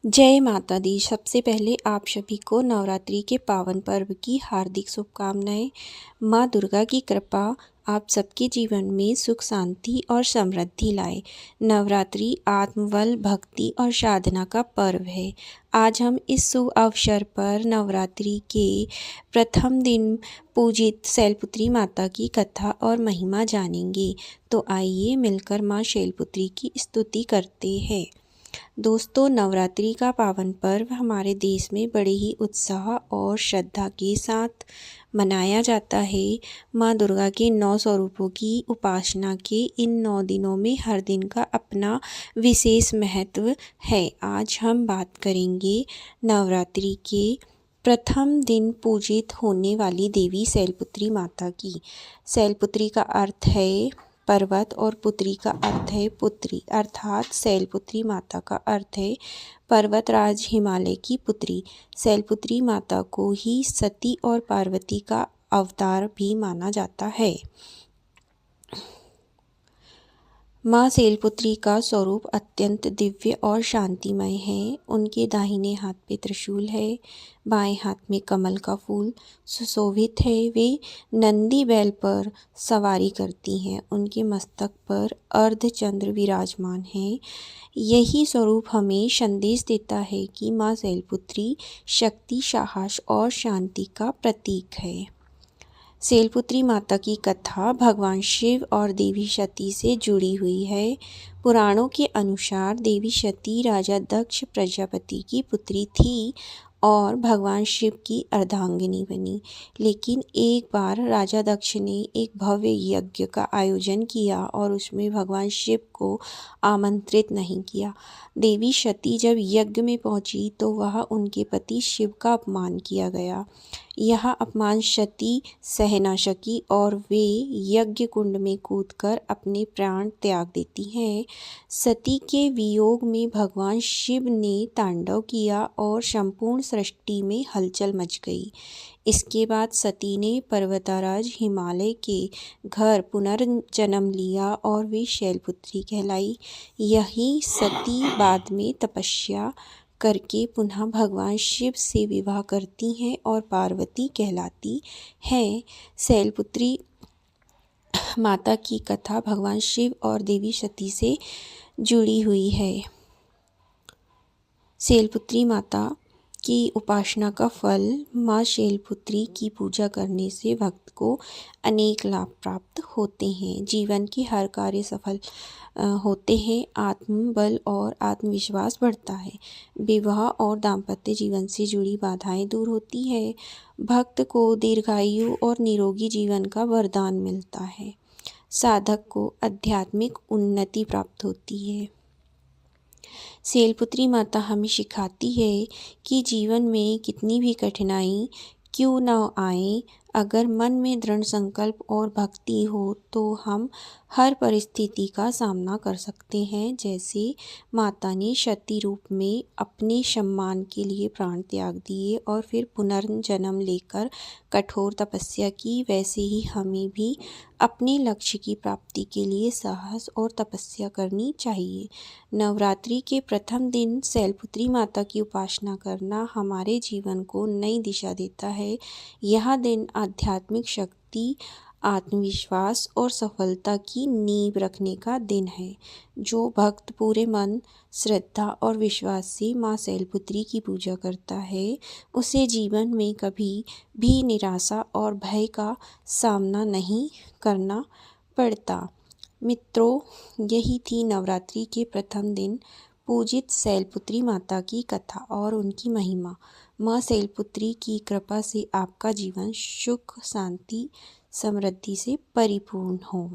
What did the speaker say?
जय माता दी। सबसे पहले आप सभी को नवरात्रि के पावन पर्व की हार्दिक शुभकामनाएं। माँ दुर्गा की कृपा आप सबके जीवन में सुख शांति और समृद्धि लाए। नवरात्रि आत्मबल भक्ति और साधना का पर्व है। आज हम इस शुभ अवसर पर नवरात्रि के प्रथम दिन पूजित शैलपुत्री माता की कथा और महिमा जानेंगे। तो आइए मिलकर माँ शैलपुत्री की स्तुति करते हैं। दोस्तों, नवरात्रि का पावन पर्व हमारे देश में बड़े ही उत्साह और श्रद्धा के साथ मनाया जाता है। माँ दुर्गा के 9 स्वरूपों की उपासना के इन 9 दिनों में हर दिन का अपना विशेष महत्व है। आज हम बात करेंगे नवरात्रि के प्रथम दिन पूजित होने वाली देवी शैलपुत्री माता की। शैलपुत्री का अर्थ है पर्वत और पुत्री का अर्थ है पुत्री, अर्थात शैलपुत्री माता का अर्थ है पर्वतराज हिमालय की पुत्री। शैलपुत्री माता को ही सती और पार्वती का अवतार भी माना जाता है। माँ शैलपुत्री का स्वरूप अत्यंत दिव्य और शांतिमय है। उनके दाहिने हाथ पे त्रिशूल है, बाएं हाथ में कमल का फूल सुशोभित है। वे नंदी बैल पर सवारी करती हैं। उनके मस्तक पर अर्धचंद्र विराजमान है। यही स्वरूप हमें संदेश देता है कि माँ शैलपुत्री शक्ति, साहस और शांति का प्रतीक है। शैलपुत्री माता की कथा भगवान शिव और देवी सती से जुड़ी हुई है। पुराणों के अनुसार देवी सती राजा दक्ष प्रजापति की पुत्री थी और भगवान शिव की अर्धांगिनी बनी। लेकिन एक बार राजा दक्ष ने एक भव्य यज्ञ का आयोजन किया और उसमें भगवान शिव को आमंत्रित नहीं किया। देवी सती जब यज्ञ में पहुंची तो वह उनके पति शिव का अपमान किया गया। यह अपमान सती सह न सकी और वे यज्ञ कुंड में कूदकर अपने प्राण त्याग देती हैं। सती के वियोग में भगवान शिव ने तांडव किया और संपूर्ण सृष्टि में हलचल मच गई। इसके बाद सती ने पर्वतराज हिमालय के घर पुनर्जन्म लिया और वे शैलपुत्री कहलाई। यही सती बाद में तपस्या करके पुनः भगवान शिव से विवाह करती हैं और पार्वती कहलाती हैं। शैलपुत्री माता की कथा भगवान शिव और देवी सती से जुड़ी हुई है। शैलपुत्री माता की उपासना का फल। माँ शैलपुत्री की पूजा करने से भक्त को अनेक लाभ प्राप्त होते हैं। जीवन के हर कार्य सफल होते हैं। आत्मबल और आत्मविश्वास बढ़ता है। विवाह और दाम्पत्य जीवन से जुड़ी बाधाएं दूर होती है। भक्त को दीर्घायु और निरोगी जीवन का वरदान मिलता है। साधक को आध्यात्मिक उन्नति प्राप्त होती है। शैलपुत्री माता हमें सिखाती है कि जीवन में कितनी भी कठिनाई क्यों न आए, अगर मन में दृढ़ संकल्प और भक्ति हो तो हम हर परिस्थिति का सामना कर सकते हैं। जैसे माता ने सती रूप में अपने सम्मान के लिए प्राण त्याग दिए और फिर पुनर्जन्म लेकर कठोर तपस्या की, वैसे ही हमें भी अपने लक्ष्य की प्राप्ति के लिए साहस और तपस्या करनी चाहिए। नवरात्रि के प्रथम दिन शैलपुत्री माता की उपासना करना हमारे जीवन को नई दिशा देता है। यह दिन आध्यात्मिक शक्ति, आत्मविश्वास और सफलता की नींव रखने का दिन है। जो भक्त पूरे मन, श्रद्धा और विश्वास से माँ शैलपुत्री की पूजा करता है, उसे जीवन में कभी भी निराशा और भय का सामना नहीं करना पड़ता। मित्रों, यही थी नवरात्रि के प्रथम दिन पूजित शैलपुत्री माता की कथा और उनकी महिमा। माँ शैलपुत्री की कृपा से आपका जीवन सुख, शांति, समृद्धि से परिपूर्ण हो।